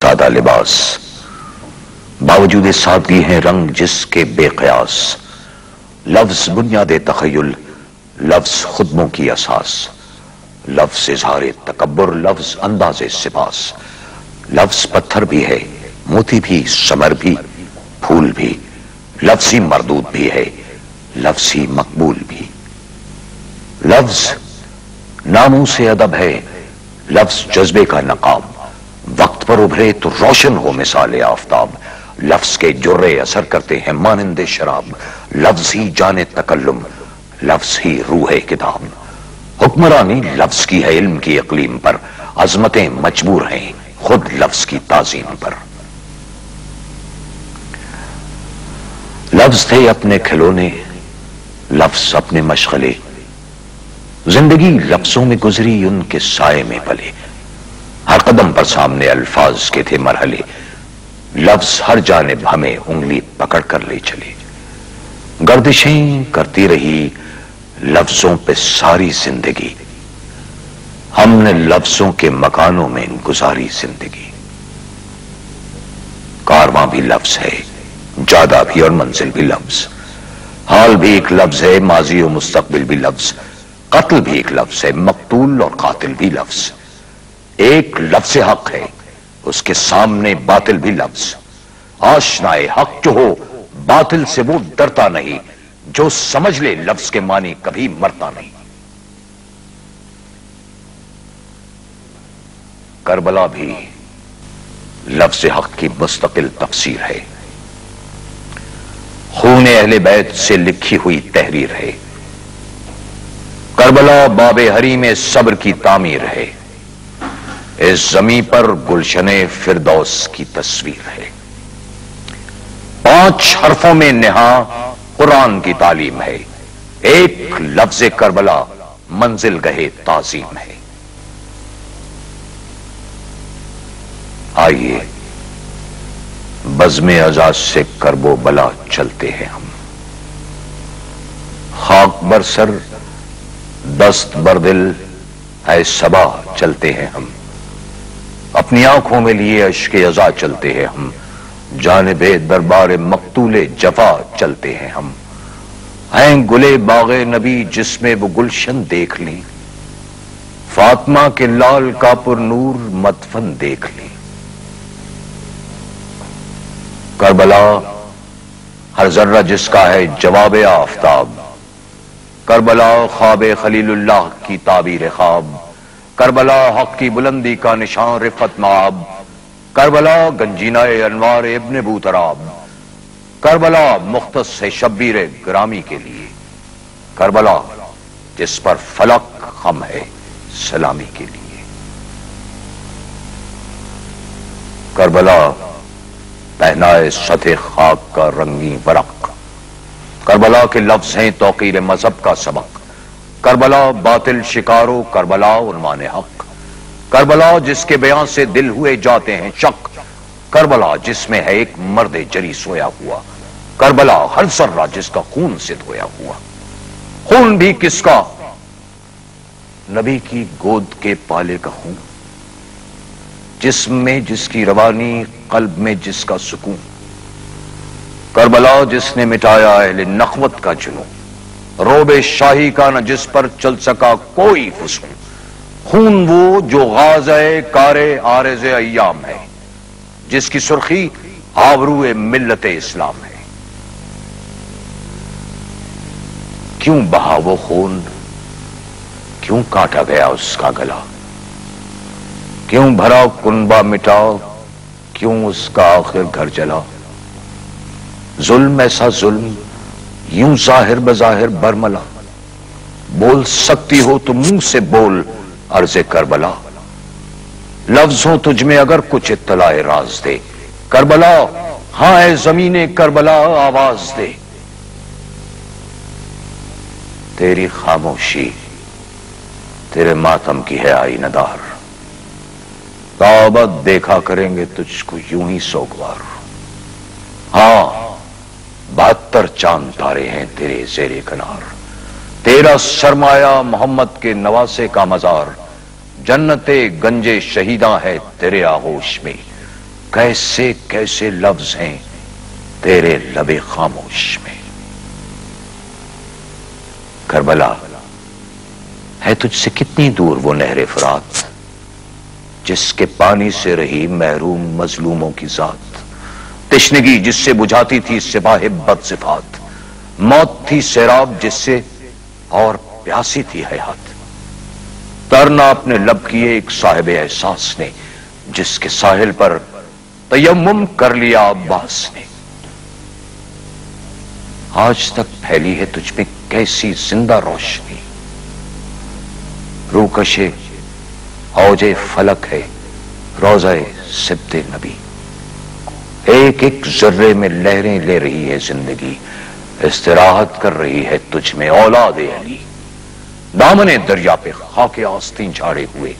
سادہ لباس، باوجود سادگی ہیں رنگ جس کے بے قیاس، لفظ بنیاد تخیل، لفظ خدموں کی اساس، لفظ اظہار تکبر، لفظ انداز سپاس، لفظ پتھر بھی ہے، موتی بھی، ثمر بھی، پھول بھی، لفظ ہی مردود بھی ہے، لفظ ہی مقبول بھی، لفظ ناموں سے ادب ہے، لفظ جذبے کا نقاب، وقت پر ابھرے تو روشن ہو مثال آفتاب، لفظ کے جرے اثر کرتے ہیں مانند شراب، لفظ ہی جان تکلم، لفظ ہی روح کتاب، حکمرانی لفظ کی ہے علم کی اقلیم پر، عظمتیں مجبور ہیں خود لفظ کی تعظیم پر۔ لفظ تھے اپنے کھلونے، لفظ اپنے مشغلے، زندگی لفظوں میں گزری ان کے سائے میں پلے، ہر قدم پر سامنے الفاظ کے تھے مرحلے، لفظ ہر جانب ہمیں انگلی پکڑ کر لے چلے، گردشیں کرتی رہی لفظوں پہ ساری زندگی، ہم نے لفظوں کے مکانوں میں گزاری زندگی۔ کارواں بھی لفظ ہے، جادہ بھی اور منزل بھی لفظ، حال بھی ایک لفظ ہے، ماضی و مستقبل بھی لفظ، قتل بھی ایک لفظ ہے، مقتول اور قاتل بھی لفظ، ایک لفظ حق ہے اس کے سامنے باطل بھی لفظ، آشنائے حق جو ہو باطل سے وہ ڈرتا نہیں، جو سمجھ لے لفظ کے معنی کبھی مرتا نہیں۔ کربلا بھی لفظ حق کی مستقل تفسیر ہے، خون اہل بیت سے لکھی ہوئی تحریر ہے، کربلا باب حریم صبر کی تعمیر ہے، اس زمین پر گلشن فردوس کی تصویر ہے، 5 حرفوں میں نہا قرآن کی تعلیم ہے، ایک لفظ کربلا منزل گہے تعظیم ہے۔ آئیے بزم اعزاز سے کرب و بلا چلتے ہیں ہم، خاک بر سر دست بر دل ہے صبا چلتے ہیں ہم، اپنی آنکھوں میں لیے اشک ازا چلتے ہیں ہم، جانب دربار مقتول جفا چلتے ہیں ہم، ہیں گلے باغ نبی جس میں وہ گلشن دیکھ لیں، فاطمہ کے لال کا پر نور مدفن دیکھ لیں۔ کربلا ہر ذرہ جس کا ہے جواب آفتاب، کربلا خواب خلیل اللہ کی تعبیر خواب، کربلا حق کی بلندی کا نشان رفعت مآب، کربلا گنجینہ انوار ابن بوتراب، کربلا مختص ہے شبیر گرامی کے لیے، کربلا جس پر فلک خم ہے سلامی کے لیے، کربلا پہنائے سطح خاک کا رنگی ورق، کربلا کے لفظ ہیں توقیر مذہب کا سبق، کربلا باطل شکارو، کربلا عنوان حق، کربلا جس کے بیان سے دل ہوئے جاتے ہیں شک، کربلا جس میں ہے ایک مرد جری سویا ہوا، کربلا ہر ذرہ جس کا خون سے دھویا ہوا، خون بھی کس کا؟ نبی کی گود کے پالے کا خون، جسم میں جس کی روانی، قلب میں جس کا سکون، کربلا جس نے مٹایا اہل نخوت کا جنون، روب شاہی کا نہ جس پر چل سکا کوئی فسون، خون وہ جو غازۂ کار عارض ایام ہے، جس کی سرخی آبرو ملت اسلام ہے۔ کیوں بہا وہ خون، کیوں کاٹا گیا اس کا گلا، کیوں بھرا کنبہ مٹا، کیوں اس کا آخر گھر جلا، ظلم ایسا ظلم یوں ظاہر بظاہر برملا، بول سکتی ہو تو منہ سے بول عرض کربلا، لفظ ہو تجھ میں اگر کچھ اطلاع راز دے، کربلا ہاں اے زمین کربلا آواز دے، تیری خاموشی تیرے ماتم کی ہے آئینہ دار، تابت دیکھا کریں گے تجھ کو یوں ہی سوگوار، ہاں 72 چاند تارے ہیں تیرے زیر کنار، تیرا سرمایہ محمد کے نواسے کا مزار، جنت گنج شہیداں ہے تیرے آغوش میں، کیسے کیسے لفظ ہیں تیرے لب خاموش میں۔ کربلا ہے تجھ سے کتنی دور وہ نہر فرات، جس کے پانی سے رہی محروم مظلوموں کی ذات، تشنگی جس سے بجھاتی تھی سپاہ بد صفات، موت تھی سیراب جس سے اور پیاسی تھی حیات، ترنا اپنے لب کیے ایک صاحب احساس نے، جس کے ساحل پر تیمم کر لیا عباس نے۔ آج تک پھیلی ہے تجھ میں کیسی زندہ روشنی، روکشے اوج فلک ہے روضہ سبط نبی، ایک ایک ذرے میں لہریں لے رہی ہے زندگی، استراحت کر رہی ہے تجھ میں اولاد علی۔ دامن دریا پہ خاک آستین جھاڑے ہوئے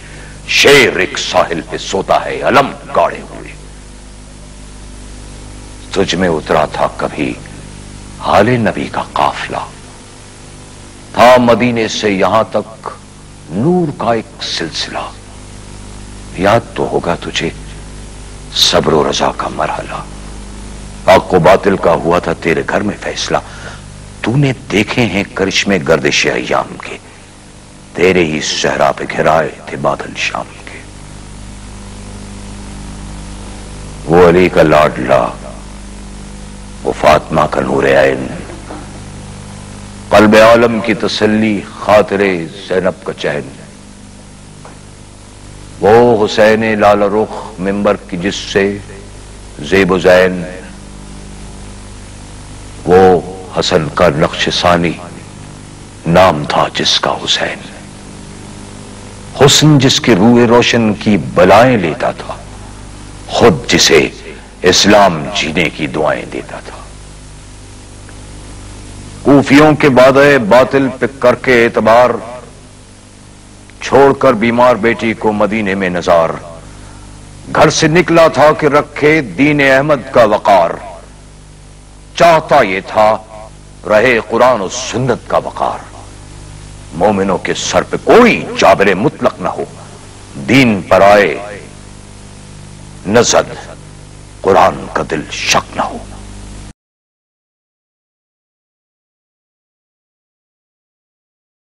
شیر ایک ساحل پہ سوتا ہے علم گاڑے ہوئے۔ تجھ میں اترا تھا کبھی حال نبی کا قافلہ، تھا مدینے سے یہاں تک نور کا ایک سلسلہ، یاد تو ہوگا تجھے صبر و رضا کا مرحلہ، حق و باطل کا ہوا تھا تیرے گھر میں فیصلہ، تو نے دیکھے ہیں کرشمے گردش ایام کے، تیرے ہی صحرا پہ گھرائے تھے بادل شام کے۔ وہ علی کا لاڈلا، وہ فاطمہ کا نور عین، قلب عالم کی تسلی خاطر زینب کا چین، وہ حسین لال رخ منبر کی جس سے زیب و زین، وہ حسن کا نقش ثانی نام تھا جس کا حسین، حسن جس کے روئے روشن کی بلائیں لیتا تھا، خود جسے اسلام جینے کی دعائیں دیتا تھا۔ کوفیوں کے بادئے باطل پہ کر کے اعتبار، چھوڑ کر بیمار بیٹی کو مدینے میں نظار، گھر سے نکلا تھا کہ رکھے دین احمد کا وقار، چاہتا یہ تھا رہے قرآن و سنت کا وقار، مومنوں کے سر پہ کوئی جابر مطلق نہ ہو، دین پر آئے نہ زد قرآن کا دل شک نہ ہو۔